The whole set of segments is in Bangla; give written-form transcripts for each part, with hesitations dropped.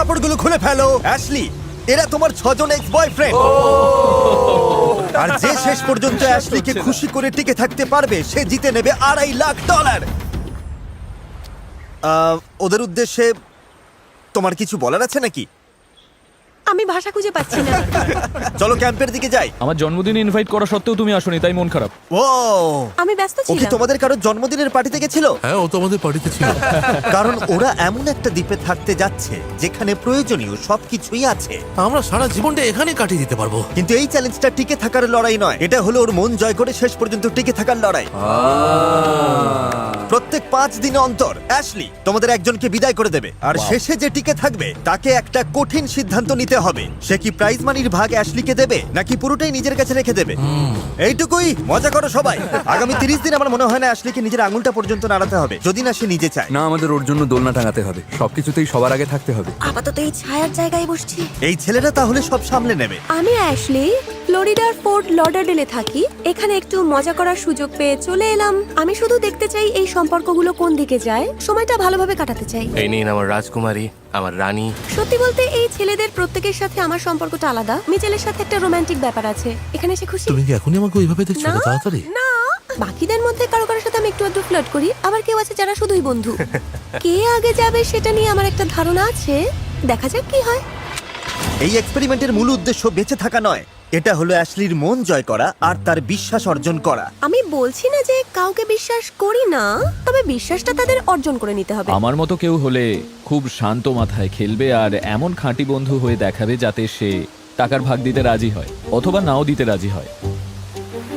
কাপড়গুলো খুলে ফেলো। অ্যাশলি, এরা তোমার 6 জন এক্স বয়ফ্রেন্ড। আর যে শেষ পর্যন্ত অ্যাশলিকে খুশি করে টিকে থাকতে পারবে সে জিতে নেবে $2.5 লাখ। ওদের উদ্দেশ্যে তোমার কিছু বলার আছে নাকি? আমি ভাষা খুঁজে পাচ্ছি না। চলো ক্যাম্পের দিকে যাই। আমার জন্মদিনে ইনভাইট করা সত্ত্বেও তুমি আসোনি, তাই মন খারাপ। ও, আমি ব্যস্ত ও কি ছিলাম। তোমাদের কারোর জন্মদিনের পার্টিতে গেছিল? হ্যাঁ, ও তো আমাদের পার্টিতে ছিল। কারণ ওরা এমন একটা দ্বীপে থাকতে যাচ্ছে যেখানে প্রয়োজনীয় সবকিছুই আছে। আমরা সারা জীবনটা এখানে কাটিয়ে দিতে পারবো। কিন্তু এই চ্যালেঞ্জটা টিকে থাকার লড়াই নয়, এটা হলো ওর মন জয় করে শেষ পর্যন্ত টিকে থাকার লড়াই। প্রত্যেক 5 দিন অন্তর অ্যাশলি তোমাদের একজনকে বিদায় করে দেবে, আর শেষে যে টিকে থাকবে তাকে একটা কঠিন সিদ্ধান্ত নিতে হবে। সে কি প্রাইজ মানির ভাগ অ্যাশলিকে দেবে নাকি পুরোটাই নিজের কাছে রেখে দেবে? এইটুকুই, মজা করো সবাই। আগামী 30 দিন আমার মনে হয় না অ্যাশলিকে নিজের আঙুলটা পর্যন্ত নাড়াতে হবে, যদি না সে নিজে চায়। না, আমাদের ওর জন্য দোলনা টাঙাতে হবে, সবকিছুতেই সবার আগে থাকতে হবে। আপাতত এই ছায়ার জায়গায় বসছি। এই ছেলেরা তাহলে সব সামলে নেবে। আমি অ্যাশলি, ফ্লোরিডার ফোর্ট লডারডেলে থাকি। এখানে একটু মজা করার সুযোগ পেয়ে চলে এলাম। আমি শুধু দেখতে চাই এই সম্পর্কগুলো কোন দিকে যায়, সময়টা ভালোভাবে কাটাতে চাই। এই নিন আমার রাজকুমারী, আমার রানী। সত্যি বলতে এই ছেলেদের প্রত্যেকের সাথে আমার সম্পর্কটা আলাদা। মিচেলের সাথে একটা রোমান্টিক ব্যাপার আছে। এখানে এসে খুশি? তুমি কি এখনই আমাকে ওইভাবে দেখছো না, তাড়াতাড়ি? না, বাকিদের মধ্যে কারো কারোর সাথে আমি একটু একটু ফ্লার্ট করি, আবার কেউ আছে যারা শুধুই বন্ধু। কে আগে যাবে সেটা নিয়ে আমার একটা ধারণা আছে, দেখা যাক কি হয়। এই এক্সপেরিমেন্টের মূল উদ্দেশ্য বেঁচে থাকা নয়, এটা হলো অ্যাশলির মন জয় করা আর তার বিশ্বাস অর্জন করা। আমি বলছি না যে কাউকে বিশ্বাস করি না, তবে বিশ্বাসটা তাদের অর্জন করে নিতে হবে। আমার মতো কেউ হলে খুব শান্ত মাথায় খেলবে আর এমন খাঁটি বন্ধু হয়ে দেখাবে যাতে সে টাকার ভাগ দিতে রাজি হয় অথবা নাও দিতে রাজি হয়।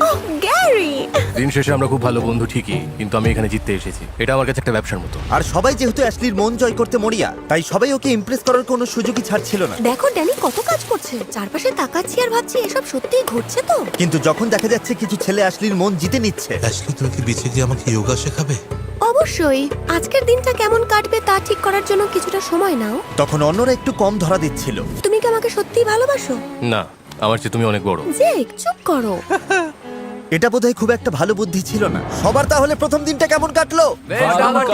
ওহ, গ্যারি! দিন শেষে আমরা খুব ভালো বন্ধু ঠিকই, কিন্তু আমি এখানে জিততে এসেছি। এটা আমার কাছে একটা ব্যবসার মতো। আর সবাই যেহেতু অ্যাশলির মন জয় করতে মরিয়া, তাই সবাই ওকে ইমপ্রেস করার কোনো সুযোগই ছাড়ছিল না। দেখো ড্যানি কত কাজ করছে, চারপাশে তাকাচ্ছি আর ভাবছি এসব সত্যিই ঘটছে তো। কিন্তু যখন দেখা যাচ্ছে কিছু ছেলে অ্যাশলির মন জিতে নিচ্ছে, অ্যাশলি, তুমি কি বেঁচে গিয়ে আমাকে যোগা শেখাবে? অবশ্যই, আজকের দিনটা কেমন কাটবে তা ঠিক করার জন্য কিছুটা সময় নাও। তখন অন্যরা একটু কম ধরা দিচ্ছিল। তুমি কি আমাকে সত্যিই ভালোবাসো? না, আমার চেয়ে তুমি অনেক বড়। জেক, চুপ করো। এটা বোধহয় খুব একটা ভালো বুদ্ধি ছিল না। সবার তাহলে প্রথম দিনটা কেমন কাটলো?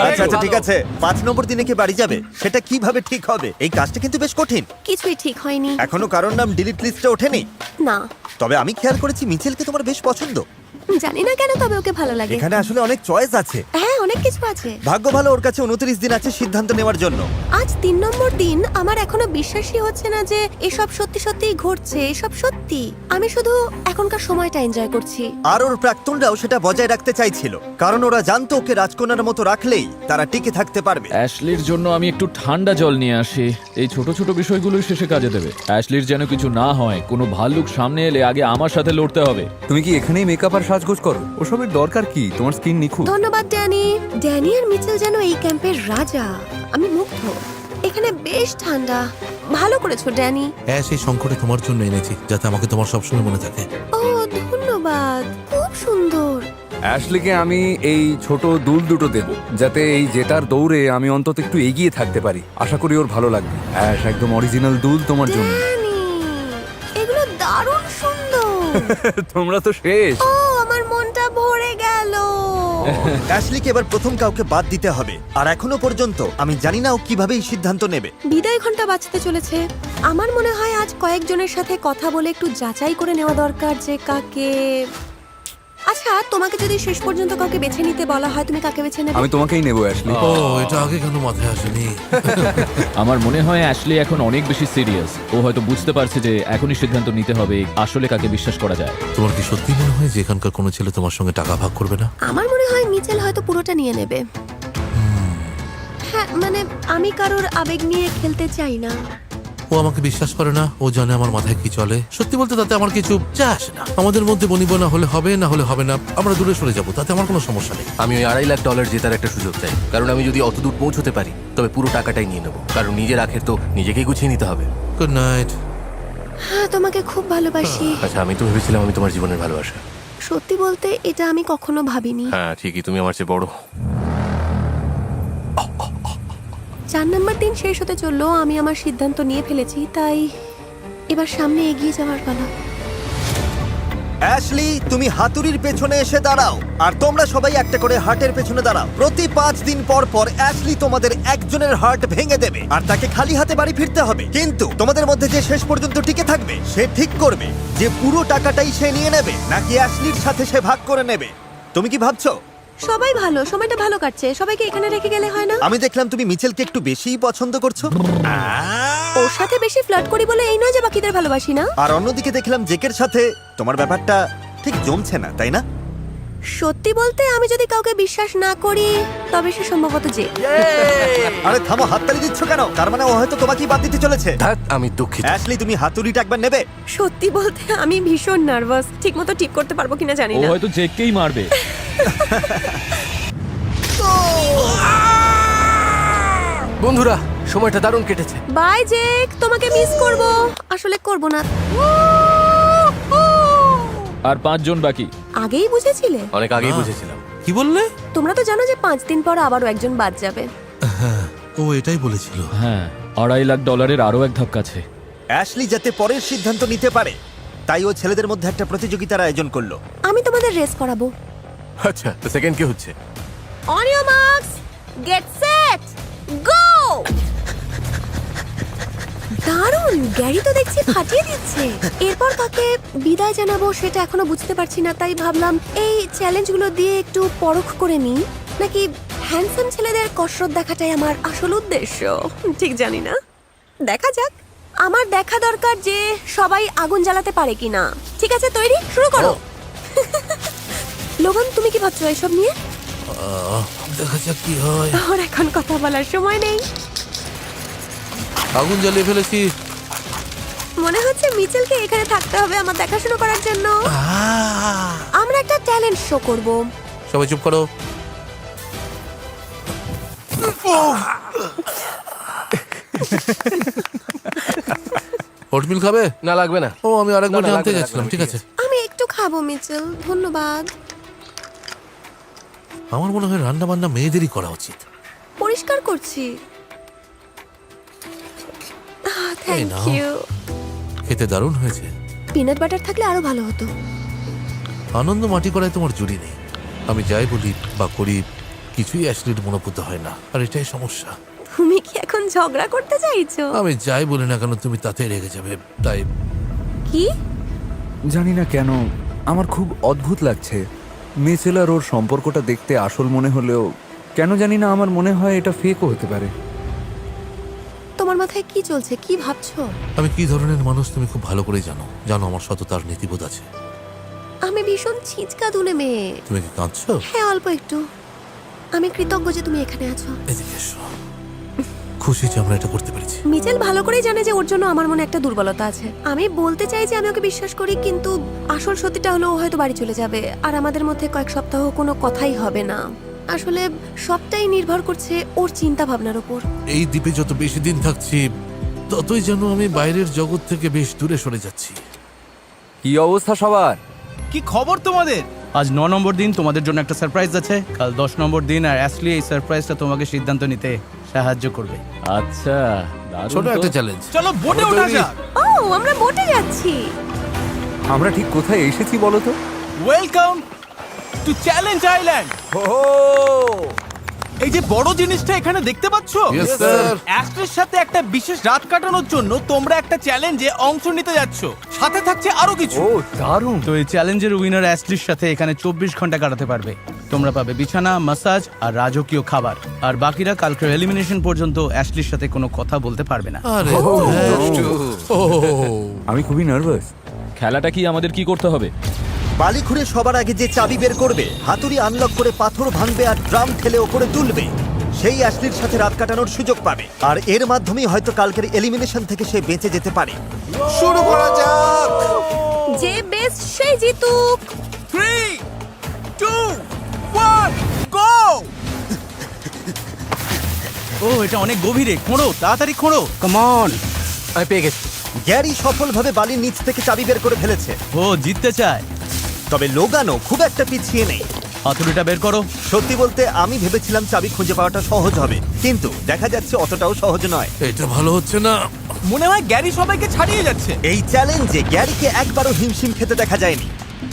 আচ্ছা আচ্ছা, ঠিক আছে। 5 নম্বর দিনে কি বাড়ি যাবে সেটা কিভাবে ঠিক হবে? এই কাজটা কিন্তু বেশ কঠিন। কিছুই ঠিক হয়নি। এখনো কারোর নাম ডিলিট লিস্টে ওঠেনি। না, তবে আমি খেয়াল করেছি মিচেলকে তোমার বেশ পছন্দ। জানি না কেন, তবে ওকে ভালো লাগে। এখানে আসলে অনেক চয়েস আছে। হ্যাঁ, অনেক কিছু আছে। ভাগ্য ভালো, ওর কাছে 29 দিন আছে সিদ্ধান্ত নেওয়ার জন্য। আজ 3 নম্বর দিন। আমার এখনো বিশ্বাসই হচ্ছে না যে এসব সত্যি সত্যিই ঘটছে। এসব সত্যি। আমি শুধু এখনকার সময়টা এনজয় করছি। আর ওর প্রাক্তনরাও সেটা বজায় রাখতে চাইছিল, কারণ ওরা জানতো ওকে রাজকন্যার মতো রাখলেই তারা টিকে থাকতে পারবে। অ্যাশলির জন্য আমি একটু ঠান্ডা জল নিয়ে আসি, এই ছোট ছোট বিষয়গুলোই শেষে কাজে দেবে। অ্যাশলির যেন কিছু না হয়, কোনো ভাল্লুক সামনে এলে আগে আমার সাথে লড়তে হবে। তুমি কি এখানেই মেকআপ আর সাজগোজ করো? ওসবের দরকার কি? তোমার স্কিন নিখুঁত। ধন্যবাদ ড্যানি। ড্যানি আর মিচেল যেন এই ক্যাম্পের রাজা। আমি মুগ্ধ। এখানে বেশ ঠান্ডা। ভালো করেছো ড্যানি। হ্যাঁ, সেই সংকটে তোমার জন্য এনেছি, যাতে আমাকে তোমার সবসময় মনে থাকে। ও, ধন্যবাদ। খুব সুন্দর। অ্যাশলিকে আমি এই ছোট দুল দুটো দেব, যাতে এই জেতার দৌড়ে আমি অন্তত একটু এগিয়ে থাকতে পারি। আশা করি ওর ভালো লাগবে। অ্যাশ, একদম অরিজিনাল দুল তোমার জন্য। ড্যানি, এগুলো দারুণ সুন্দর। তোমরা তো শেষ। ও, আমার মনটা ভরে গেল। অ্যাশলিকে এবার প্রথম কাউকে বাদ দিতে হবে, আর এখনো পর্যন্ত আমি জানি না ও কিভাবে এই সিদ্ধান্ত নেবে। বিদায় ঘন্টা বাজতে চলেছে। আমার মনে হয় আজ কয়েকজনের সাথে কথা বলে একটু যাচাই করে নেওয়া দরকার যে কাকে। আচ্ছা, তোমাকে যদি শেষ পর্যন্ত কাউকে বেছে নিতে বলা হয়, তুমি কাকে বেছে নেবে? আমি তোমাকেই নেবো অ্যাশলি। ও, এটা আগে কেন মাথায় আসেনি? আমার মনে হয় অ্যাশলি এখন অনেক বেশি সিরিয়াস। ও হয়তো বুঝতে পারছে যে এখনই সিদ্ধান্ত নিতে হবে আসলে কাকে বিশ্বাস করা যায়। তোমার কি সত্যি মনে হয় যে এখানকার কোনো ছেলে তোমার সঙ্গে টাকা ভাগ করবে না? আমার মনে হয় মিচেল হয়তো পুরোটা নিয়ে নেবে। হ্যাঁ, মানে আমি কারোর আবেগ নিয়ে খেলতে চাই না। ও আমাকে বিশ্বাস করে না, ও জানে আমার মাথায় কি চলে। সত্যি বলতে তাতে আমার কিছু যায় আসে না। আমাদের মধ্যে বনিবনা হলে হবে, না হলে হবে না। আমরা দূরে সরে যাবো, তাতে আমার কোনো সমস্যা নেই। আমি ওই $2.5 লাখ জেতার একটা সুযোগ চাই, কারণ আমি যদি অত দূর পৌঁছতে পারি তবে পুরো টাকাটাই নিয়ে নেবো, কারণ নিজের আখের তো নিজেকেই গুছিয়ে নিতে হবে। Good night. হ্যাঁ, তোমাকে খুব ভালোবাসি। আচ্ছা, আমি তো ভেবেছিলাম আমি তোমার জীবনের ভালোবাসা। সত্যি বলতে এটা আমি কখনো ভাবিনি। হ্যাঁ ঠিকই, তুমি আমার চেয়ে বড়। 4 নম্বর দিন শেষ হতে চললো। আমি আমার সিদ্ধান্ত নিয়ে ফেলেছি, তাই এবার সামনে এগিয়ে যাওয়ার পালা। অ্যাশলি, তুমি হাতুড়ির পেছনে এসে দাঁড়াও আর তোমরা সবাই একটা করে হার্টের পেছনে দাঁড়াও। প্রতি 5 দিন পর পর অ্যাশলি তোমাদের একজনের হার্ট ভেঙে দেবে আর তাকে খালি হাতে বাড়ি ফিরতে হবে। কিন্তু তোমাদের মধ্যে যে শেষ পর্যন্ত টিকে থাকবে সে ঠিক করবে যে পুরো টাকাটাই সে নিয়ে নেবে নাকি অ্যাশলির সাথে সে ভাগ করে নেবে। তুমি কি ভাবছো? সবাই ভালো, সময়টা ভালো কাটছে, সবাইকে এখানে রেখে গেলে হয় না? আমি দেখলাম তুমি মিচেলকে একটু বেশিই পছন্দ করছো। ওর সাথে বেশি ফ্লার্ট করি বলে এই নয় যে বাকিদের ভালোবাসি না। আর অন্যদিকে দেখলাম জেকের সাথে তোমার ব্যাপারটা ঠিক জমছে না, তাই না? সত্যি বলতে আমি যদি কাউকে বিশ্বাস না করি তবে সে সম্ভবত যে। আরে থামো, হাততালি দিচ্ছ কেন? তার মানে ও হয়তো তোমাকেই বাদ দিতে চলেছে। ধ্যাৎ, আমি দুঃখিত। অ্যাশলি, তুমি হাতুড়িটা একবার নেবে? সত্যি বলতে আমি ভীষণ নার্ভাস, ঠিকমতো টিপ করতে পারবো কিনা জানি ও না। হয়তো জেককেই মারবে। বন্ধুরা, সময়টা দারুণ কেটেছে। বাই জেক, তোমাকে মিস করব। আসলে করব না। আর 5 জন বাকি। আগেই বুঝেছিলে? অনেক আগেই বুঝেছিলাম। কি বললে? তোমরা তো জানো যে 5 দিন পর আবারও একজন বাদ যাবে। হ্যাঁ, ও এটাই বলেছিল। হ্যাঁ, $2.5 লাখ আরো এক ধাপ কাছে। অ্যাশলি যাতে পরের সিদ্ধান্ত নিতে পারে তাই ও ছেলেদের মধ্যে একটা প্রতিযোগিতার আয়োজন করলো। আমি তোমাদের রেস করাবো। আচ্ছা, তো সেকেন্ড কি হচ্ছে? On your marks, get set, go! দারুণ, গ্যারি তো দেখছি ফাটিয়ে দিচ্ছে। এরপর কাকে বিদায় জানাবো সেটা এখনো বুঝতে পারছি না, তাই ভাবলাম এই চ্যালেঞ্জগুলো দিয়ে একটু পরখ করে নিই, নাকি হ্যান্ডসাম ছেলেদের কসরত দেখাটাই আমার আসল উদ্দেশ্য। ঠিক জানি না, দেখা যাক। আমার দেখা দরকার যে সবাই আগুন জ্বালাতে পারে কিনা। ঠিক আছে, তৈরি, শুরু করো। লোগান, তুমি কি ভাবছো এসব নিয়ে? দেখা যাক কি হয়। ওর এখন কথা বলার সময় নেই। আগুন জ্বালিয়ে ফেলেছি। মনে হচ্ছে মিচেলকে এখানে থাকতে হবে আমার দেখাশোনা করার জন্য। আহ! আমরা একটা ট্যালেন্ট শো করব। সবাই চুপ করো। ওটমিল খাবে? না, লাগবে না। ও, আমি আরেকবার না, না, জানতে লাগবে না, যাচ্ছিলাম। লাগবে ঠিক না, আছে। আমি একটু খাবো মিচেল, ধন্যবাদ। আমার মনে হয় রান্না বান্না মেয়েদেরই করা উচিত। পরিষ্কার করছি। এই থ্যাংক নাও। ইউ। খেতে দারুণ হয়েছে। পিনাট বাটার থাকলে আরো ভালো হতো। আনন্দ মাটি করায় তোমার জুড়ি নেই। আমি যাই বলি বা করি কিছুই অ্যাশলির মনোপুত হয় না, আর এটাই সমস্যা। তুমি কি এখন ঝগড়া করতে চাইছো? আমি যাই বলি না কেন তুমি তাতে রেগে যাবে, তাই কি? জানি না কেন আমার খুব অদ্ভুত লাগছে। মিচেল আর ওর সম্পর্কটা দেখতে আসল মনে হলেও কেন জানি না আমার মনে হয় এটা ফেকও হতে পারে। তোমার মাথায় কি চলছে, কি ভাবছো? আমি কি ধরনের মানুষ তুমি খুব ভালো করে জানো। জানো আমার সততার নীতিবোধ আছে। আমি ভীষণ ছিচকা দুলে মেয়ে। তুমি কি কাঁদছো? হ্যাঁ, অল্প একটু। আমি কৃতজ্ঞ যে তুমি এখানে আছো। এদিকে এসো। খুশি যে আমরা এটা করতে পেরেছি। মিচেল ভালো করেই জানে যে ওর জন্য আমার মনে একটা দুর্বলতা আছে। আমি বলতে চাই যে আমি ওকে বিশ্বাস করি, কিন্তু আসল সত্যিটা হলো ও হয়তো বাড়ি চলে যাবে আর আমাদের মধ্যে কয়েক সপ্তাহ কোনো কথাই হবে না। আসলে সবটাই নির্ভর করছে ওর চিন্তা ভাবনার উপর। এই দ্বীপে যত বেশি দিন থাকছি ততই যেন আমি বাইরের জগৎ থেকে বেশ দূরে সরে যাচ্ছি। কি অবস্থা সবার? কি খবর তোমাদের? আজ 9 নম্বর দিন, তোমাদের জন্য একটা সারপ্রাইজ আছে। কাল 10 নম্বর দিন, আর অ্যাশলি এই সারপ্রাইজটা তোমাকে সিদ্ধান্ত নিতে সাহায্য করবে। আচ্ছা, দারুণ ছোট তো। একটা চ্যালেঞ্জ। চলো বোটে ওঠা যাক। ও, আমরা বোটে যাচ্ছি। আমরা ঠিক কোথায় এসেছি বলো তো? Welcome to challenge island. এই যে বড় জিনিসটা এখানে দেখতে পাচ্ছো, Yes, sir. অ্যাস্ট্রের সাথে একটা বিশেষ রাত কাটানোর জন্য তোমরা একটা চ্যালেঞ্জে অংশ নিতে যাচ্ছ। সাথে থাকছে আরো কিছু। ও দারুণ। তো এই চ্যালেঞ্জের উইনার অ্যাস্ট্রির সাথে এখানে 24 ঘন্টা কাটাতে পারবে। তোমরা পাবে বিছানা, মাসাজ আর রাজকীয় খাবার। আর বাকিরা কালকের এলিমিনেশন পর্যন্ত অ্যাশলির সাথে কোনো কথা বলতে পারবে না। আরে হ্যাঁ। ও, আমি খুবই নার্ভাস। খেলাটা কি আমাদের কি করতে হবে? বালি খুঁড়ে সবার আগে যে চাবি বের করবে, হাতুড়ি আনলক করে পাথর ভাঙবে আর ড্রাম ঠেলে ওপরে তুলবে, সেই অ্যাশলির সাথে রাত কাটানোর সুযোগ পাবে। আর এর মাধ্যমেই হয়তো কালকের এলিমিনেশন থেকে সে বেঁচে যেতে পারে। শুরু করা যাক। যে বেস্ট সেই জিতুক। 3, 2, 1, গো! ও, এটা অনেক গভীরে। খোঁড়ো, তাড়াতাড়ি খোঁড়ো। Come on. আমি পেয়ে গেছি। গ্যারি সফলভাবে বালির নিচ থেকে চাবি বের করে ফেলেছে, ও জিততে চায়। তবে লোগানও খুব একটা পিছিয়ে নেই। হাতুড়িটা বের করো। সত্যি বলতে আমি ভেবেছিলাম চাবি খুঁজে পাওয়াটা সহজ হবে, কিন্তু দেখা যাচ্ছে অতটাও সহজ নয়। এটা ভালো হচ্ছে না। মনে হয় গ্যারি সবাইকে ছাড়িয়ে যাচ্ছে। এই চ্যালেঞ্জে গ্যারিকে একবারও হিমশিম খেতে দেখা যায়নি।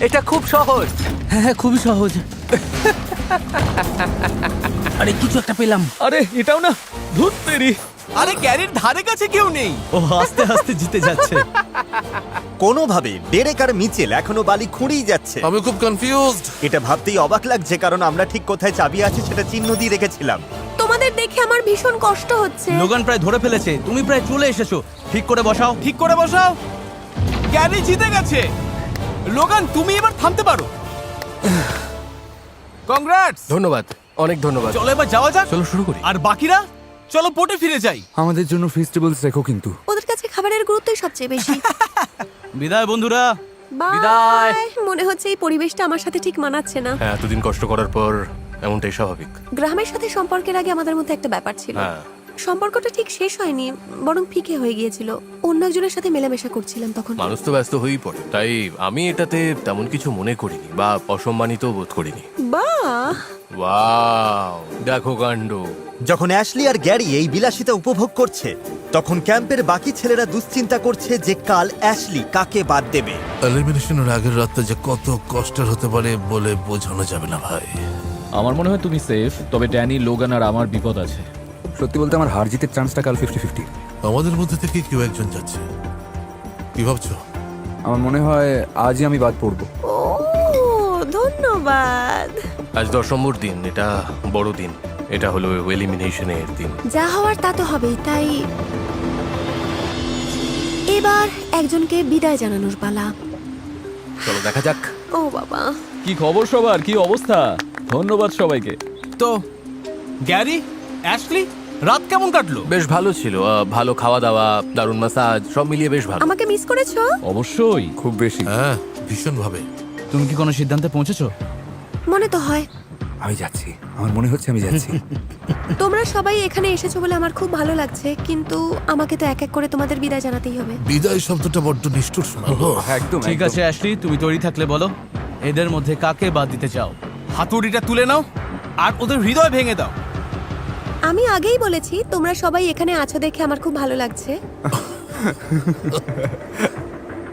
এটা খুব সহজ। হ্যাঁ খুবই সহজ। আরে কিছু একটা পেলাম। আরে এটাও না, ধুত তেরি। আরে গ্যারির ধারে কাছে কেউ নেই। ও আস্তে আস্তে জিতে যাচ্ছে। কোনোভাবে ডেরেক আর মিচেল এখনো বালি খুঁড়েই যাচ্ছে। আমি খুব কনফিউজড। এটা ভাবতেই অবাক লাগছে, কারণ আমরা ঠিক কোথায় চাবি আছে সেটা চিহ্ন দিয়ে রেখেছিলাম। তোমাদের দেখে আমার ভীষণ কষ্ট হচ্ছে। লোগান প্রায় ধরে ফেলেছে, তুমি প্রায় চলে এসেছো। ঠিক করে বসাও। ঠিক করে বসাও। গ্যারি জিতে গেছে। লোগান তুমি এবার থামতে পারো। কংগ্রাটস। ধন্যবাদ, অনেক ধন্যবাদ। চলো এবার যাওয়া যাক। চলো শুরু করি। আর বাকিরা চলো পোর্টে ফিরে যাই। আমাদের জন্য ফেস্টিভ্যালস রেখো কিন্তু। ওদের কাছে খাবারের গুরুত্বই সবচেয়ে বেশি। বিদায় বন্ধুরা। বিদায়। মনে হচ্ছে এই পরিবেশটা আমার সাথে ঠিক মানাচ্ছে না। হ্যাঁ, এতদিন কষ্ট করার পর এমনটাই স্বাভাবিক। গ্রামের সাথে সম্পর্কের আগে আমাদের মধ্যে একটা ব্যাপার ছিল। হ্যাঁ। সম্পর্কটা ঠিক শেষ হয়নি, বরং ফিকে হয়ে গিয়েছিল। অন্য একজনের সাথে মেলামেশা করছিলাম তখন। মানুষ তো ব্যস্ত হয়েই পড়ে, তাই আমি এটাতে তেমন কিছু মনে করিনি বা অসম্মানিত বোধ করিনি। বাহ, ওয়াও, দেখো কাণ্ড। যখন অ্যাশলি আর গ্যারি এই বিলাসিতা উপভোগ করছে, তখন ক্যাম্পের বাকি ছেলেরা দুশ্চিন্তা করছে যে কাল অ্যাশলি কাকে বাদ দেবে। এলিমিনেশনের আগের রাতটা যে কত কষ্টের হতে পারে বলে বোঝানো যাবে না ভাই। আমার মনে হয় তুমি সেফ, তবে ড্যানি, লোগান আর আমার বিপদ আছে। সত্যি বলতে আমার হার জিতের চান্সটা কাল 50-50। আমাদের মধ্যে থেকে কেউ একজন যাচ্ছে। কি ভাবছো? আমার মনে হয় আজই আমি বাদ পড়বো। ও ধন্যবাদ। আজ 10 নম্বর দিন, এটা বড় দিন। এটা হলো এলিমিনেশনের দিন। যা হওয়ার তা তো হবেই, তাই এবার একজনকে বিদায় জানানোর পালা। চলো দেখা যাক। ও বাবা, কি খবর সবার, কি অবস্থা? ধন্যবাদ সবাইকে। তো গ্যারি, অ্যাশলি, রাত কেমন কাটলো? বেশ ভালো ছিল, ভালো খাওয়া দাওয়া, দারুণ মাসাজ, সব মিলিয়ে বেশ ভালো। আমাকে মিস করেছো? অবশ্যই। খুব বেশি। হ্যাঁ, ভীষণ ভাবে। তুমি কি কোনো সিদ্ধান্তে পৌঁছেছো? মনে তো হয়। আমি যাচ্ছি, আমার মনে হচ্ছে আমি যাচ্ছি। তোমরা সবাই এখানে এসেছো বলে আমার খুব ভালো লাগছে, কিন্তু আমাকে তো এক এক করে তোমাদের বিদায় জানাতেই হবে। বিদায় শব্দটা বড্ড নিষ্ঠুর শোনালো। একদম ঠিক আছে অ্যাশলি, তুমি তৈরি থাকলে বলো, এদের মধ্যে কাকে বাদ দিতে চাও? হাতুড়িটা তুলে নাও আর ওদের হৃদয় ভেঙে দাও। আমি আগেই বলেছি তোমরা সবাই এখানে আছো দেখে আমার খুব ভালো লাগছে।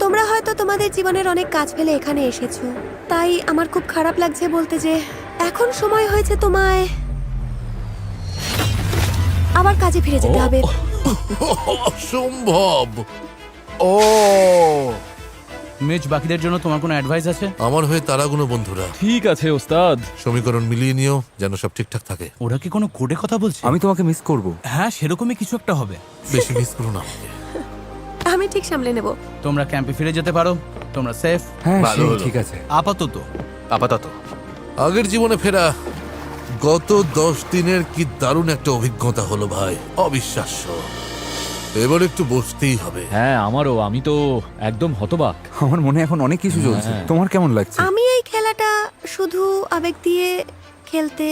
তোমরা হয়তো তোমাদের জীবনের অনেক কাজ ফেলে এখানে এসেছো, তাই আমার খুব খারাপ লাগছে বলতে যে এখন সময় হয়েছে তোমায় আবার কাজে ফিরে যেতে হবে। অসম্ভব। ও মিচ, বাকিদের জন্য তোমার কোনো অ্যাডভাইস আছে? আমার হয়ে তারাগুলো বন্ধুরা, ঠিক আছে ওস্তাদ। সমীকরণ মিলিয়ে নিও যেন সব ঠিকঠাক থাকে। ওরা কি কোনো কোডে কথা বলছে? আমি তোমাকে মিস করব। হ্যাঁ, সেরকমই কিছু একটা হবে। বেশি মিস করো না আমাকে। আমি ঠিক সামলে নেব। তোমরা ক্যাম্পে ফিরে যেতে পারো, তোমরা সেফ হ্যাঁ ভালো সেই হলো। ঠিক আছে। আপাতত। আপাতত আগের জীবনে ফেরা। গত 10 দিনের কি দারুণ একটা অভিজ্ঞতা হলো ভাই, অবিশ্বাস্য। এবার একটু বসতেই হবে। হ্যাঁ আমারও, আমি তো একদম হতবাক। আমার মনে এখন অনেক কিছু চলছে। হ্যাঁ। তোমার কেমন লাগছে? আমি এই খেলাটা শুধু আবেগ দিয়ে খেলতে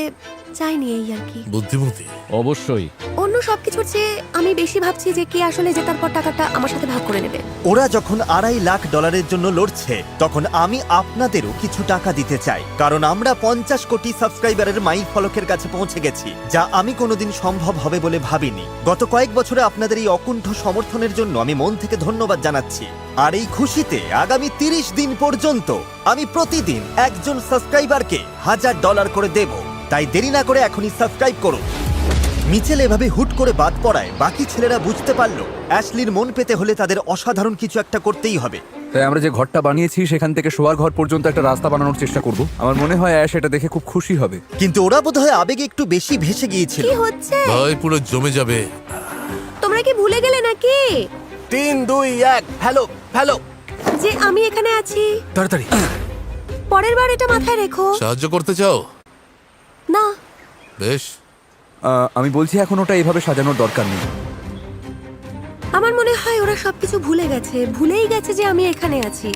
চাইনি, এই আর কি। বুদ্ধিমতী। অবশ্যই। অন্য সবকিছুর চেয়ে আমি বেশি ভাবছি যে কে আসলে জেতার পর টাকাটা আমার সাথে ভাগ করে নেবে। ওরা যখন $2.5 লাখ জন্য লড়ছে, তখন আমি আপনাদেরও কিছু টাকা দিতে চাই, কারণ আমরা 50 কোটি সাবস্ক্রাইবারের মাইল ফলকের কাছে পৌঁছে গেছি, যা আমি কোনোদিন সম্ভব হবে বলে ভাবিনি। গত কয়েক বছরে আপনাদের এই অকুণ্ঠ সমর্থনের জন্য আমি মন থেকে ধন্যবাদ জানাচ্ছি। আর এই খুশিতে আগামী 30 দিন পর্যন্ত আমি প্রতিদিন একজন সাবস্ক্রাইবারকে $1000 করে দেব। তাই দেরি না করে এখনই সাবস্ক্রাইব করুন। মিচেল এভাবে হুট করে বাদ পড়ায় বাকি ছেলেরা বুঝতে পারলো অ্যাশলির মন পেতে হলে তাদের অসাধারণ কিছু একটা করতেই হবে। তাই আমরা যে ঘরটা বানিয়েছি সেখান থেকে শোয়ার ঘর পর্যন্ত একটা রাস্তা বানানোর চেষ্টা করব। আমার মনে হয় অ্যাশ এটা দেখে খুব খুশি হবে। কিন্তু ওরা বোধহয় আবেগে একটু বেশি ভেসে গিয়েছিল। কি হচ্ছে? ভাই পুরো জমে যাবে। তোমরা কি ভুলে গেলে নাকি 3, 2, 1, হ্যালো হ্যালো। যে আমি এখানে আছি? তাড়াতাড়ি। পরের বার এটা মাথায় রেখো। সাহায্য করতে চাও? না, বেশ। আমি বলছি এখন ওটা এইভাবে সাজানোর দরকার নেই। আমার মনে হয় ওরা সবকিছু ভুলে গেছে, ভুলেই গেছে যে আমি এখানে আছি।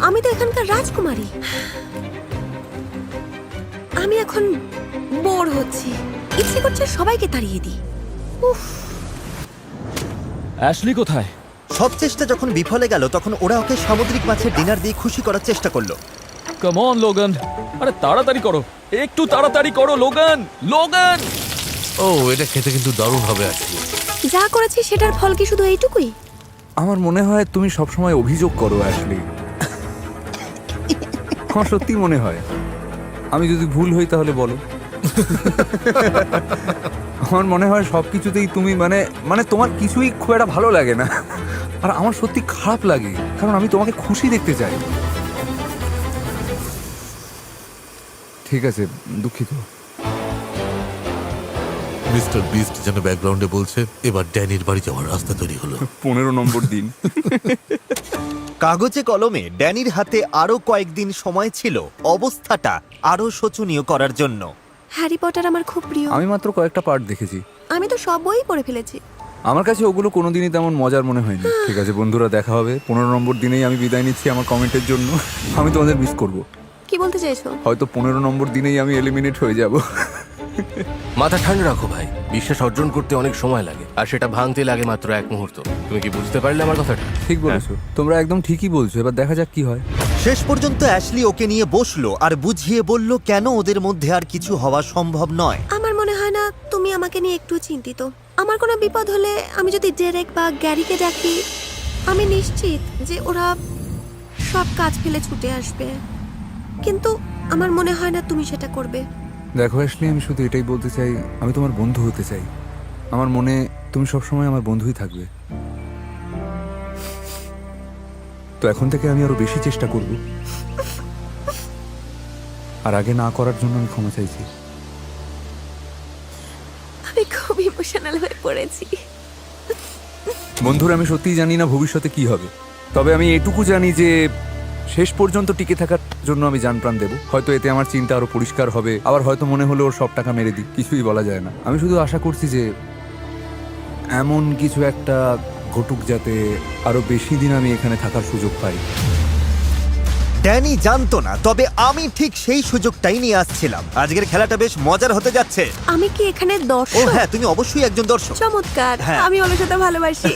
আমি তো এখানকার রাজকুমারী। আমি এখন বোর হচ্ছি, ইচ্ছে করছে সবাইকে তাড়িয়ে দিই। উফ, অ্যাশলি কোথায়? সব চেষ্টা যখন বিফলে গেল, তখন ওরা ওকে সামুদ্রিক মাছের ডিনার দিয়ে খুশি করার চেষ্টা করলো। কাম অন লোগান, আরে তাড়াতাড়ি করো, একটু তাড়াতাড়ি করো লোগান। লোগান! ও, এটা খেতে কিন্তু দারুণ হবে আজকে। যা করেছি সেটার ফল কি শুধু এইটুকুই? আমার মনে হয় তুমি সবসময় অভিযোগ করো অ্যাশলি। আমার সত্যি মনে হয়। আমি যদি ভুল হই তাহলে বলো। আমার মনে হয় সবকিছুতেই তুমি মানে তোমার কিছুই খুব একটা ভালো লাগে না, আর আমার সত্যি খারাপ লাগে, কারণ আমি তোমাকে খুশি দেখতে চাই। ঠিক আছে, দুঃখিত। মিস্টার বিস্ট যেন ব্যাকগ্রাউন্ডে বলছে, এবার ড্যানির বাড়ি যাওয়ার রাস্তা তৈরি হলো। 15 নম্বর দিন। কাগজে কলমে ড্যানির হাতে আরো কয়েকদিন সময় ছিল অবস্থাটা আরো শোচনীয় করার জন্য। হ্যারি পটার আমার খুব প্রিয়। আমি মাত্র কয়েকটা পার্ট দেখেছি। আমি তো সব বই পড়ে ফেলেছি। আমার কাছে ওগুলো কোনোদিনই তেমন মজার মনে হয়নি। ঠিক আছে বন্ধুরা, দেখা হবে। 15 নম্বর দিনেই আমি বিদায় নিচ্ছি আমার কমেন্টের জন্য। আমি তোমাদের মিস করব। কি বলতে চাইছো? হয়তো 15 নম্বর দিনেই আমি এলিমিনেট হয়ে যাব। মাথা ঠান্ডা রাখো ভাই, বিশ্বাস অর্জন করতে অনেক সময় লাগে, আর সেটা ভাঙতে লাগে মাত্র 1 মুহূর্ত। তুমি কি বুঝতে পারলে আমার কথাটা? ঠিক বলেছো, তোমরা একদম ঠিকই বলছো। এবার দেখা যাক কি হয়। শেষ পর্যন্ত অ্যাশলি ওকে নিয়ে বসলো আর বুঝিয়ে বলল কেন ওদের মধ্যে আর কিছু হওয়া সম্ভব নয়। আমার মনে হয় না তুমি আমাকে নিয়ে একটু চিন্তিত। আমার কোনো বিপদ হলে আমি যদি ডেরেক বা গ্যারিকে ডাকি, আমি নিশ্চিত যে ওরা সব কাজ ফেলে ছুটে আসবে। কিন্তু আমার মনে হয় না তুমি সেটা করবে। দেখো অ্যাশলি, আমি শুধু এটাই বলতে চাই, আমি তোমার বন্ধু হতে চাই। আমার মনে তুমি সবসময় আমার বন্ধুই থাকবে। তো এখন থেকে আমি আরো বেশি চেষ্টা করব, আর আগে না করার জন্য আমি ক্ষমা চাইছি। আমি খুব ইমোশনাল হয়ে পড়েছি। বন্ধুরা, আমি সত্যিই জানি না ভবিষ্যতে কি হবে, তবে আমি এটুকু জানি যে শেষ পর্যন্ত টিকে থাকার জন্য আমি জান প্রাণ দেবো। হয়তো এতে আমার চিন্তা আরো পরিষ্কার হবে, আবার হয়তো মনে হলো ওর সব টাকা মেরে দিই, কিছুই বলা যায় না। আমি শুধু আশা করছি যে এমন কিছু একটা ঘটুক যাতে আরো বেশি দিন আমি এখানে থাকার সুযোগ পাই। ড্যানি জানতো না, তবে আমি ঠিক সেই সুযোগটাই নিয়ে আসছিলাম। আজকের খেলাটা বেশ মজার হতে যাচ্ছে। আমি কি এখানে ও দর্শক? হ্যাঁ, তুমি অবশ্যই একজন দর্শক। চমৎকার। হ্যাঁ। আমি অলসতা ভালোবাসি।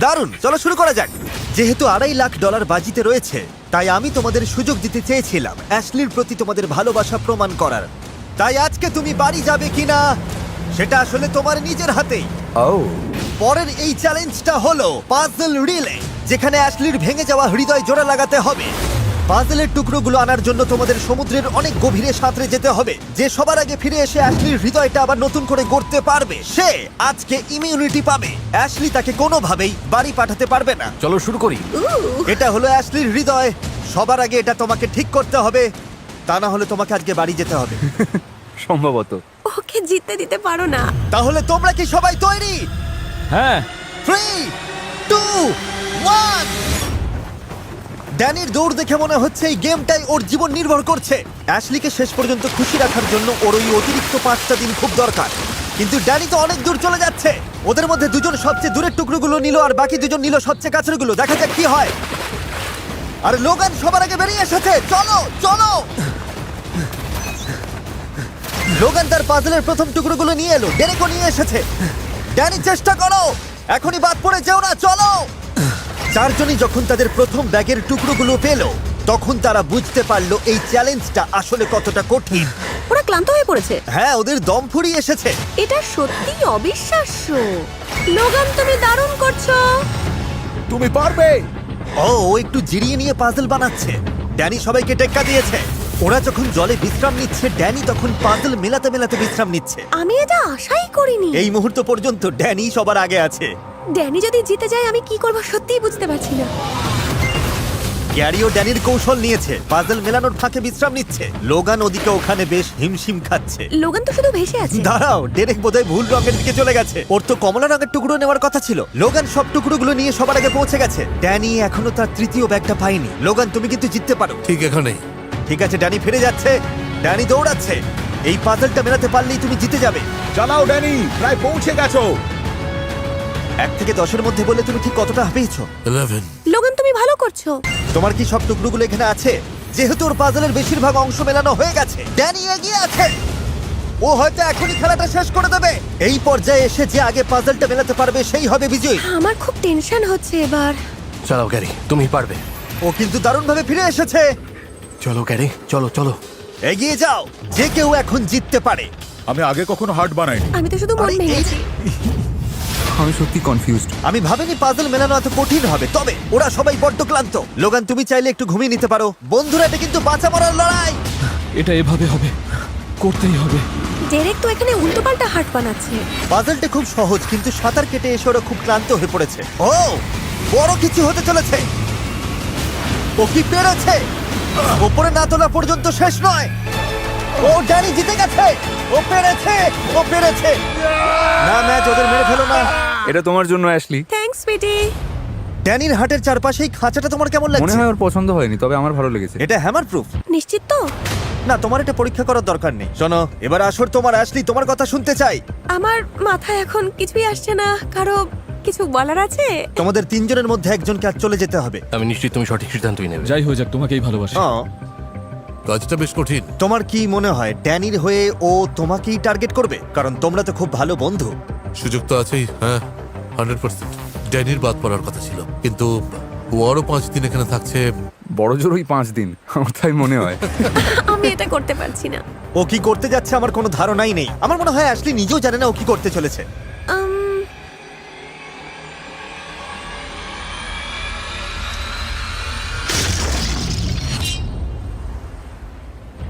দারুণ, চলো শুরু করা যাক। যেহেতু $2.5 লাখ বাজিতে রয়েছে, তাই আমি তোমাদের সুযোগ দিতে চেয়েছিলাম অ্যাশলির প্রতি তোমাদের ভালোবাসা প্রমাণ করার। তাই আজকে তুমি বাড়ি যাবে কিনা সেটা আসলে তোমার নিজের হাতেই। ও পরের এই চ্যালেঞ্জটা হলো পাজল রিলে, যেখানে অ্যাশলির ভেঙে যাওয়া হৃদয় জোড়া লাগাতে হবে। পাজলের টুকরোগুলো আনার জন্য তোমাদের সমুদ্রের অনেক গভীরে সাঁতরে যেতে হবে। যে সবার আগে ফিরে এসে অ্যাশলির হৃদয়টা আবার নতুন করে গড়তে পারবে, সে আজকে ইমিউনিটি পাবে। অ্যাশলি তাকে কোনোভাবেই বাড়ি পাঠাতে পারবে না। চলো শুরু করি। এটা হলো অ্যাশলির হৃদয়। সবার আগে এটা তোমাকে ঠিক করতে হবে, তা না হলে তোমাকে আজকে বাড়ি যেতে হবে। সম্ভবত। ওকে জিততে দিতে পারো না। তাহলে তোমরা কি সবাই তৈরি? হ্যাঁ, 3, 2, 1। ড্যানির দৌড় দেখে মনে হচ্ছে এই গেমটাই ওর জীবন নির্ভর করছে। অ্যাশলিকে শেষ পর্যন্ত খুশি রাখার জন্য ওর ওই অতিরিক্ত 5টা দিন খুব দরকার। কিন্তু ড্যানি তো অনেক দূর চলে যাচ্ছে। ওদের মধ্যে দুজন সবচেয়ে দূরের টুকরোগুলো নিল আর বাকি দুজন নিল সবচেয়ে কাছেরগুলো। দেখা যাক কি হয়। আর লোগান সবার আগে বেরিয়ে এসেছে। চলো চলো। লোগান তার পাজলের প্রথম টুকরোগুলো নিয়ে এলো। ডেরেকও নিয়ে এসেছে। ড্যানি চেষ্টা করো, এখনই বাদ পড়ে যেও না। চলো। চারজনই যখন তাদের প্রথম ব্যাগের টুকরোগুলো পেল, তখন তারা বুঝতে পারলো এই চ্যালেঞ্জটা আসলে কতটা কঠিন। ওরা ক্লান্ত হয়ে পড়েছে। হ্যাঁ, ওদের দম ফুরিয়ে এসেছে। এটা সত্যি অবিশ্বাস্য। লোগান, তুমি দারুণ করছো। তুমি পারবে। ও একটু জিরিয়ে নিয়ে পাজল বানাচ্ছে। ড্যানি সবাইকে টেক্কা দিয়েছে। ওরা যখন জলে বিশ্রাম নিচ্ছে, ড্যানি তখন পাজল মেলাতে মেলাতে বিশ্রাম নিচ্ছে। আমি এটা আশাই করিনি। এই মুহূর্ত পর্যন্ত ড্যানি সবার আগে আছে। ড্যানি যদি জিতে যায় আমি কি করব সত্যিই বুঝতে পারছি না। গ্যারিও ড্যানির কৌশল নিয়েছে, পাজল মেলানোর ফাঁকে বিশ্রাম নিচ্ছে। লোগান ওদিকে ওখানে বেশ হিমশিম খাচ্ছে। লোগান তো শুধু ভেসে আছে। দাঁড়াও, ডেরেক বোধহয় ভুল রঙের দিকে চলে গেছে। ওর তো কমলা রঙের টুকরো নেওয়ার কথা ছিল। লোগান সব টুকরোগুলো নিয়ে সবার আগে পৌঁছে গেছে। ড্যানি এখনো তার তৃতীয় ব্যাগটা পায়নি। লোগান, তুমি কিন্তু জিততে পারো। ঠিক এখানেই। ঠিক আছে, ড্যানি ফিরে যাচ্ছে। ড্যানি দৌড়াচ্ছে। এই পাজলটা মেলাতে পারলেই তুমি জিতে যাবে। চালাও ড্যানি, প্রায় পৌঁছে গেছো। 1 থেকে 10-এর মধ্যে বলে তুমি ঠিক কতটা পেয়েছো? 11। লোগান, তুমি ভালো করছো। তোমার কি সব টুকরোগুলো এখানে আছে? যেহেতু ওর পাজলের বেশিরভাগ অংশ মেলানো হয়ে গেছে, ড্যানি এগিয়ে আছে। ও হয়তো এখনই খেলাটা শেষ করে দেবে। এই পর্যায়ে এসে যে আগে পাজলটা মেলাতে পারবে সেই হবে বিজয়ী। আমার খুব টেনশন হচ্ছে এবার। চালাও গ্যারি, তুমি পারবে। ও কিন্তু দারুণভাবে ফিরে এসেছে। চলো গ্যারি, চলো চলো। এগিয়ে যাও, যে কেউ এখন জিততে পারে। আমি আগে কখনো হার্ট বানাইনি। আমি তো শুধু মন আরে, এই- ভেঙেছি। আমি সত্যি কনফিউজড। আমি ভাবিনি পাজল মেলানো এত কঠিন হবে, তবে ওরা সবাই বড্ড ক্লান্ত। লোগান, তুমি চাইলে একটু ঘুমিয়ে নিতে পারো। বন্ধুরা, এটা কিন্তু বাঁচা মরার লড়াই। এটা এভাবে হবে, করতেই হবে। ডেরেক তো এখানে উল্টোপাল্টা হাট বানাচ্ছে। পাজলটা খুব সহজ, কিন্তু সাঁতার কেটে এসে ওরা খুব ক্লান্ত হয়ে পড়েছে। ও, বড় কিছু হতে চলেছে। ও কি পেরেছে? ওপরে না তোলা পর্যন্ত শেষ নয়। ও ড্যানি জিতে গেছে। ও পেরেছে, ও পেরেছে। না ম্যাচ, ওদের মেরে ফেলো না। এটা তোমার জন্য অ্যাশলি। থ্যাঙ্কস সুইটি। ড্যানির হাটের চারপাশেই খাঁচাটা তোমার কেমন মনে লাগছে? হয় ওর পছন্দ হয়নি, তবে আমার ভালো লেগেছে। এটা হ্যামার প্রুফ। নিশ্চিত তো? না, তোমার এটা পরীক্ষা করার দরকার নেই। শোনো, এবার আসর তোমার। অ্যাশলি, তোমার কথা শুনতে চাই। আমার মাথায় এখন কিছুই আসছে না। কারো কিছু বলার আছে? তোমাদের তিনজনের মধ্যে একজনকে আজ চলে যেতে হবে। আমি নিশ্চিত তুমি সঠিক সিদ্ধান্তই নেবে। যাই হয়ে যাক, তোমাকেই ভালোবাসি। কাজটা বেশ কঠিন। তোমার কি মনে হয় ড্যানির হয়ে ও তোমাকেই টার্গেট করবে? কারণ তোমরা তো খুব ভালো বন্ধু। সুযোগ তো আছেই, হ্যাঁ 100%। ড্যানির বাদ পড়ার কথা ছিল, কিন্তু ও আরো 5 দিন এখানে থাকছে। বড় জোর ওই 5 দিন, আমার তাই মনে হয়। আমি এটা করতে পারছি না। ও কি করতে যাচ্ছে আমার কোনো ধারণাই নেই। আমার মনে হয় অ্যাশলি নিজেও জানে না ও কি করতে চলেছে।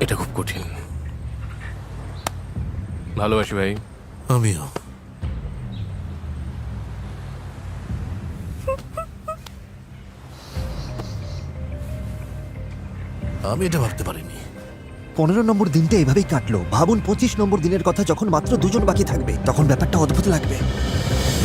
এটা খুব কঠিন। ভালোবাসি ভাই। আমিও। আমি এটা ভাবতে পারিনি। 15 নম্বর দিনটা এভাবেই কাটলো। ভাবুন 25 নম্বর দিনের কথা, যখন মাত্র 2 জন বাকি থাকবে, তখন ব্যাপারটা অদ্ভুত লাগবে।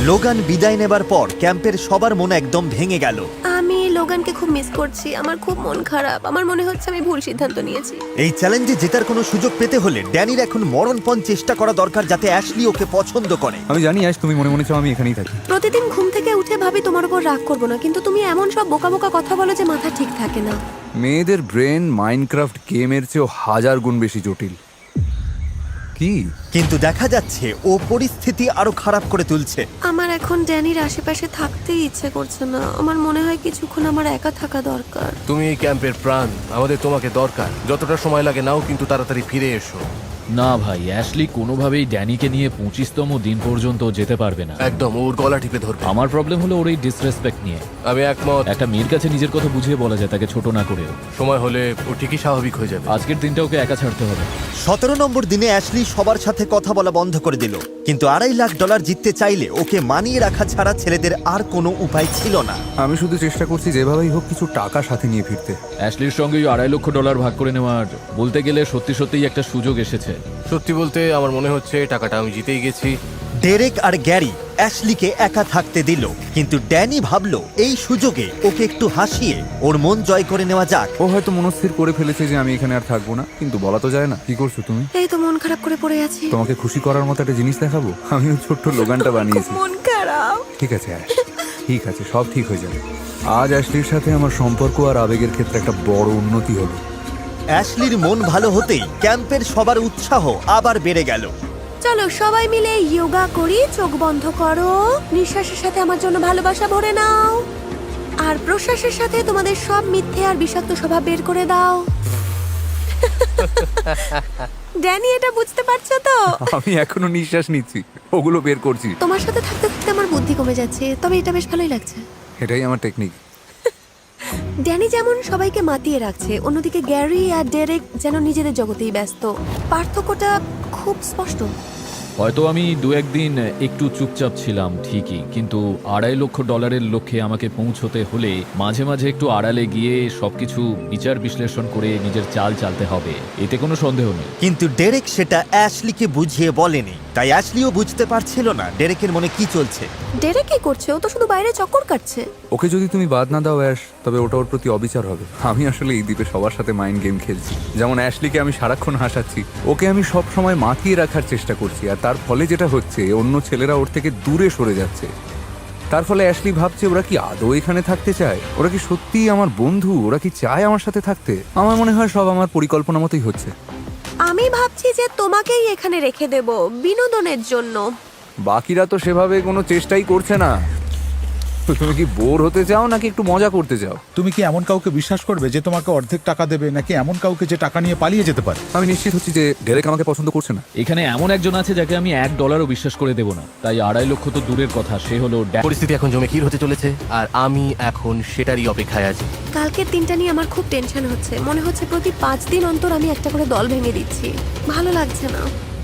লোগান বিদায় নেবার পর ক্যাম্পের সবার মন একদম ভেঙে গেল। আমি লোগানকে খুব মিস করছি। আমার খুব মন খারাপ। আমার মনে হচ্ছে আমি ভুল সিদ্ধান্ত নিয়েছি। এই চ্যালেঞ্জে জেতার কোনো সুযোগ পেতে হলে ড্যানির এখন মরণপণ চেষ্টা করা দরকার, যাতে অ্যাশলি ওকে পছন্দ করে। আমি জানি আজ তুমি মনে মনে চাও আমি এখানেই থাকি। প্রতিদিন ঘুম থেকে উঠে ভাবি তোমার উপর রাগ করবো না, কিন্তু তুমি এমন সব বোকা বোকা কথা বলো যে মাথা ঠিক থাকে না। মেয়েদের ব্রেন মাইনক্রাফট গেমের চেয়েও 1000 গুণ বেশি জটিল। কি? কিন্তু দেখা যাচ্ছে ও পরিস্থিতি আরো খারাপ করে তুলছে। আমার এখন ড্যানির আশেপাশে থাকতেই ইচ্ছে করছে না। আমার মনে হয় কিছুক্ষণ আমার একা থাকা দরকার। তুমি এই ক্যাম্পের প্রাণ, আমাদের তোমাকে দরকার। যতটা সময় লাগে নাও, কিন্তু তাড়াতাড়ি ফিরে এসো। না ভাই, অ্যাশলি কোনোভাবেই ড্যানিকে নিয়ে 25তম দিন পর্যন্ত যেতে পারবে না। একদম ওর গলা টিপে ধরবে। আমার প্রবলেম হলো ওর এই ডিসরেসপেক্ট নিয়ে। আমি একমত। একটা মেয়ের কাছে নিজের কথা বুঝিয়ে বলা যায়, তাকে ছোট না করে। সময় হলে ও ঠিকই স্বাভাবিক হয়ে যাবে। আজকের দিনটা ওকে একা ছাড়তে হবে। 17 নম্বর দিনে অ্যাশলি সবার সাথে কথা বলা বন্ধ করে দিল, কিন্তু $2.5 লাখ জিততে চাইলে ওকে মানিয়ে রাখা ছাড়া ছেলেদের আর কোনো উপায় ছিল না। আমি শুধু চেষ্টা করছি যেভাবেই হোক কিছু টাকা সাথে নিয়ে ফিরতে। অ্যাশলির সঙ্গে ওই $2.5 লক্ষ ভাগ করে নেওয়ার বলতে গেলে সত্যি সত্যিই একটা সুযোগ এসেছে। সত্যি বলতে আমার মনে হচ্ছে টাকাটা আমি জিতেই গেছি। ডেরেক আর গ্যারি অ্যাশলিকে একা থাকতে দিল, কিন্তু ড্যানি ভাবলো এই সুযোগে ওকে একটু হাসিয়ে ওর মন জয় করে নেওয়া যাক। ও হয়তো মনস্থির করে ফেলেছে যে আমি এখানে আর থাকবো না, কিন্তু বলা তো যায় না। কি করছো তুমি? এই তো মন খারাপ করে পড়ে আছি। তোমাকে খুশি করার মতো একটা জিনিস দেখাবো। আমি ওই ছোট্ট লোগানটা বানিয়েছি। মন খারাপ। ঠিক আছে অ্যাশ, ঠিক আছে, সব ঠিক হয়ে যাবে। আজ অ্যাশলির সাথে আমার সম্পর্ক আর আবেগের ক্ষেত্রে একটা বড় উন্নতি হলো। অ্যাশলির মন ভালো হতেই ক্যাম্পের সবার উৎসাহ আবার বেড়ে গেল। চলো সবাই মিলে যোগা করি। চোখ বন্ধ করো, নিঃশ্বাসের সাথে আমার জন্য ভালোবাসা ভরে নাও, আর প্রশ্বাসের সাথে তোমাদের সব মিথ্যে আর বিষাক্ত স্বভাব বের করে দাও। ড্যানি, এটা বুঝতে পারছো তো? আমি এখনো নিঃশ্বাস নিচ্ছি, ওগুলো বের করছি। তোমার সাথে থাকতে থাকতে আমার বুদ্ধি কমে যাচ্ছে, তবে এটা বেশ ভালোই লাগছে। এটাই আমার টেকনিক। ড্যানি যেমন সবাইকে মাতিয়ে রাখছে, অন্যদিকে গ্যারি আর ডেরেক যেন নিজেদের জগতেই ব্যস্ত। পার্থক্যটা খুব স্পষ্ট। হয়তো আমি 2-1 দিন একটু চুপচাপ ছিলাম ঠিকই, কিন্তু $2.5 লক্ষ লক্ষ্যে আমাকে পৌঁছতে হলে মাঝে মাঝে একটু আড়ালে গিয়ে সবকিছু বিচার বিশ্লেষণ করে নিজের চাল চালতে হবে, এতে কোনো সন্দেহ নেই। কিন্তু ডেরেক সেটা অ্যাশলিকে বুঝিয়ে বলেনি, তাই অ্যাশলিও বুঝতে পারছিল না ডেরেকের মনে কি চলছে। ডেরেক কি করছে? ও তো শুধু বাইরে চক্কর কাটছে। ওকে যদি তুমি বাদ না দাও অ্যাশ, তবে ওটা ওর প্রতি অবিচার হবে। আমি আসলে এই দ্বীপে সবার সাথে মাইন্ড গেম খেলছি। যেমন অ্যাশলিকে আমি সারাক্ষণ হাসাচ্ছি, ওকে আমি সব সময় মাতিয়ে রাখার চেষ্টা করছি, আর তার ফলে যেটা হচ্ছে অন্য ছেলেরা ওর থেকে দূরে সরে যাচ্ছে। তার ফলে অ্যাশলি ভাবছে ওরা কি আদৌ এখানে থাকতে চায়, ওরা কি সত্যিই আমার বন্ধু, ওরা কি চায় আমার সাথে থাকতে। আমার মনে হয় সব আমার পরিকল্পনা মতোই হচ্ছে। আমি ভাবছি যে তোমাকেই এখানে রেখে দেব বিনোদনের জন্য। বাকিরা তো সেভাবে কোনো চেষ্টাই করছে না। তো তুমি কি বোর হতে চাও নাকি একটু মজা করতে চাও? তুমি কি এমন কাউকে বিশ্বাস করবে যে তোমাকে অর্ধেক টাকা দেবে, নাকি এমন কাউকে যে টাকা নিয়ে পালিয়ে যেতে পারে? আমি নিশ্চিত হচ্ছি যে ডেরেক আমাকে পছন্দ করছে না। এখানে এমন একজন আছে যাকে আমি $1 বিশ্বাস করে দেব না, তাই 2.5 লক্ষ তো দূরের কথা, সে হলো পরিস্থিতি এখন জমে হতে চলেছে আর আমি এখন সেটারই অপেক্ষায় আছি। কালকের দিনটা নিয়ে আমার খুব টেনশন হচ্ছে। মনে হচ্ছে প্রতি 5 দিন অন্তর আমি একটা করে দল ভেঙে দিচ্ছি। ভালো লাগছে না।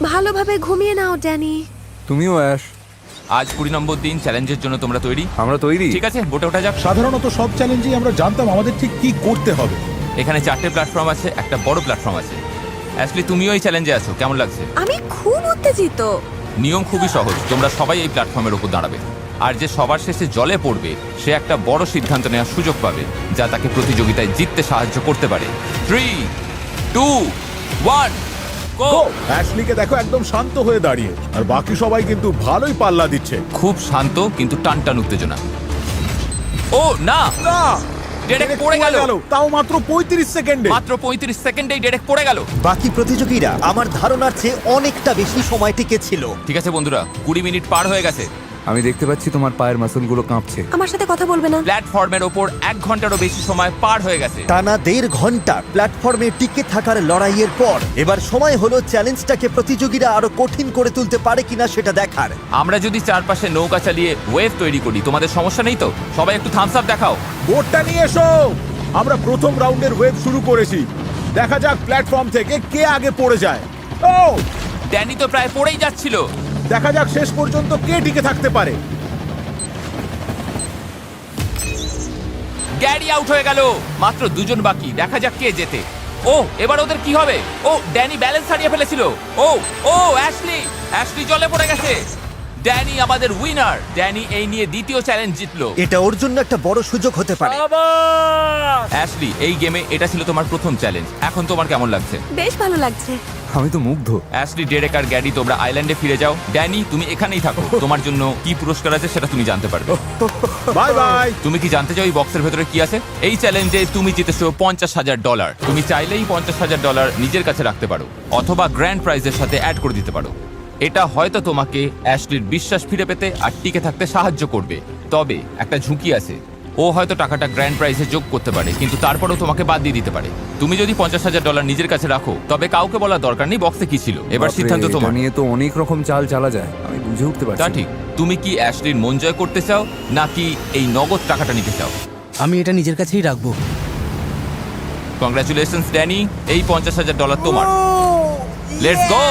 ভালোভাবে ঘুমিয়ে নাও ড্যানি। তুমিও অ্যাশ। আজ 20 নম্বর দিন, চ্যালেঞ্জের জন্য তোমরা তৈরি? আমরা তৈরি। ঠিক আছে, বোটে ওঠা যাক। সাধারণত সব চ্যালেঞ্জেই আমরা জানতাম আমাদের ঠিক কি করতে হবে। এখানে 4টে প্ল্যাটফর্ম আছে, একটা বড় প্ল্যাটফর্ম আছে। অ্যাশলি, তুমিও এই চ্যালেঞ্জে আছো, কেমন লাগছে? আমি খুব উত্তেজিত। নিয়ম খুবই সহজ, তোমরা সবাই এই প্ল্যাটফর্মের উপর দাঁড়াবে, আর যে সবার শেষে জলে পড়বে সে একটা বড় সিদ্ধান্ত নেওয়ার সুযোগ পাবে যা তাকে প্রতিযোগিতায় জিততে সাহায্য করতে পারে। 3, 2, 1, গো! অ্যাশলিকে দেখো একদম শান্ত হয়ে দাঁড়িয়ে, আর বাকি সবাই কিন্তু ভালোই পাল্লা দিচ্ছে। খুব শান্ত কিন্তু টানটান উত্তেজনা। ও না, না, ডেরেক পড়ে গেল। তাও মাত্র 35 সেকেন্ডে। মাত্র 35 সেকেন্ডেই ডেরেক পড়ে গেল। বাকি প্রতিযোগীরা আমার ধারণার চেয়ে অনেকটা বেশি সময় টিকে ছিল। ঠিক আছে বন্ধুরা, 20 মিনিট পার হয়ে গেছে। আমি দেখতে পাচ্ছি তোমার পায়ের মাসলগুলো কাঁপছে। আমার সাথে কথা বলবে না? প্ল্যাটফর্মের ওপর 1 ঘন্টারও বেশি সময় পার হয়ে গেছে। টানা 1.5 ঘন্টা প্ল্যাটফর্মে টিকে থাকার লড়াইয়ের পর এবার সময় হলো চ্যালেঞ্জটাকে প্রতিযোগীরা আরো কঠিন করে তুলতে পারে কিনা সেটা দেখার। আমরা যদি চারপাশে নৌকা চালিয়ে ওয়েভ তৈরি করি, তোমাদের সমস্যা নেই তো? সবাই একটু থামস আপ দেখাও। বোটটা নিয়ে এসো। আমরা প্রথম রাউন্ডের ওয়েভ শুরু করেছি। দেখা যাক প্ল্যাটফর্ম থেকে কে আগে পড়ে যায়। ও, ড্যানি তো প্রায় পড়েই যাচ্ছিল। দেখা যাক শেষ পর্যন্ত কে টিকে থাকতে পারে। গ্যারি আউট হয়ে গেল। মাত্র 2 জন বাকি, দেখা যাক কে জেতে। ও, এবার ওদের কি হবে? ও, ড্যানি ব্যালেন্স হারিয়ে ফেলেছিল। ও ও অ্যাশলি জলে পড়ে গেছে। ড্যানি আমাদের উইনার। ড্যানি এই নিয়ে দ্বিতীয় চ্যালেঞ্জ জিতলো। এটা ওর জন্য একটা বড় সুযোগ হতে পারে। অ্যাশলি, এই গেমে এটা ছিল তোমার প্রথম চ্যালেঞ্জ। এখন তোমার কেমন লাগছে? বেশ ভালো লাগছে। আমি তো মুগ্ধ। অ্যাশলি, ডেরেক আর গ্যারি তোমরা আইল্যান্ডে ফিরে যাও। ড্যানি, তুমি এখানেই থাকো। তোমার জন্য কি পুরস্কার আছে সেটা তুমি জানতে পারবে। Bye bye. তুমি কি জানতে চাও এই বক্সের ভেতরে কি আছে? এই চ্যালেঞ্জে তুমি জিতেছো $50,000। তুমি চাইলেই $50,000 নিজের কাছে রাখতে পারো, অথবা গ্র্যান্ড প্রাইজের সাথে অ্যাড করে দিতে পারো। এটা হয়তো তোমাকে অ্যাশলির বিশ্বাস ফিরে পেতে আর টিকে থাকতে সাহায্য করবে। তবে একটা ঝুঁকি আছে, ও হয়তো টাকাটা গ্র্যান্ড প্রাইজে যোগ করতে পারে, কিন্তু তারপরেও তোমাকে বাদ দিয়ে দিতে পারে। তুমি যদি $50,000 নিজের কাছে রাখো, তবে কাউকে বলার দরকার নেই বক্সে কি ছিল। এবার বাপরে, সিদ্ধান্ত এটা তোমার। নিয়ে তো অনেক রকম চাল চালা যায়, আমি বুঝে উঠতে পারছি তা না। ঠিক। তুমি কি অ্যাশলির মন জয় করতে চাও, নাকি এই নগদ টাকাটা নিতে চাও? আমি এটা নিজের কাছেই রাখবো। কংগ্রাচুলেশনস ড্যানি, এই $50,000 তোমার। Let's go!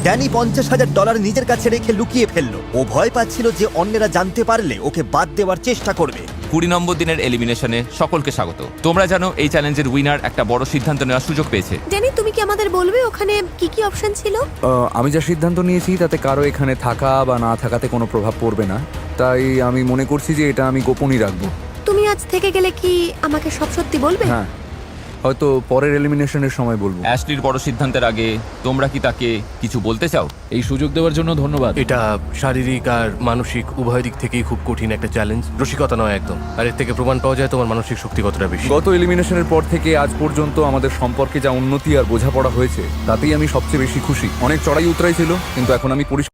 ড্যানি $50,000 নিজের কাছে রেখে লুকিয়ে ফেললো। ও ভয় পাচ্ছিল যে অন্যরা জানতে পারলে ওকে বাদ দেওয়ার চেষ্টা করবে। 20 নম্বর দিনের এলিমিনেশনে সকলকে স্বাগত। তোমরা জানো এই চ্যালেঞ্জের উইনার একটা বড় সিদ্ধান্ত নেওয়ার সুযোগ পেয়েছে। ড্যানি, তুমি কি আমাদের বলবে ওখানে কি কি অপশন ছিল? আমি যা সিদ্ধান্ত নিয়েছি তাতে কারো এখানে থাকা বা না থাকাতে কোনো প্রভাব পড়বে না, তাই আমি মনে করছি যে এটা আমি গোপনই রাখবো। তুমি আজ থেকে গেলে কি আমাকে সব সত্যি বলবে? হ্যাঁ, হয়তো পরের এলিমিনেশনের সময় বলবো। অ্যাশলির বড় সিদ্ধান্তের আগে তোমরা কি তাকে কিছু বলতে চাও? এই সুযোগ দেওয়ার জন্য ধন্যবাদ। এটা শারীরিক আর মানসিক উভয় দিক থেকেই খুব কঠিন একটা চ্যালেঞ্জ। রসিকতা নয় একদম। আর এর থেকে প্রমাণ পাওয়া যায় তোমার মানসিক শক্তি কতটা বেশি। গত এলিমিনেশনের পর থেকে আজ পর্যন্ত আমাদের সম্পর্কে যা উন্নতি আর বোঝাপড়া হয়েছে তাতেই আমি সবচেয়ে বেশি খুশি। অনেক চড়াই উতরাই ছিল, কিন্তু এখন আমি পরিষ্কার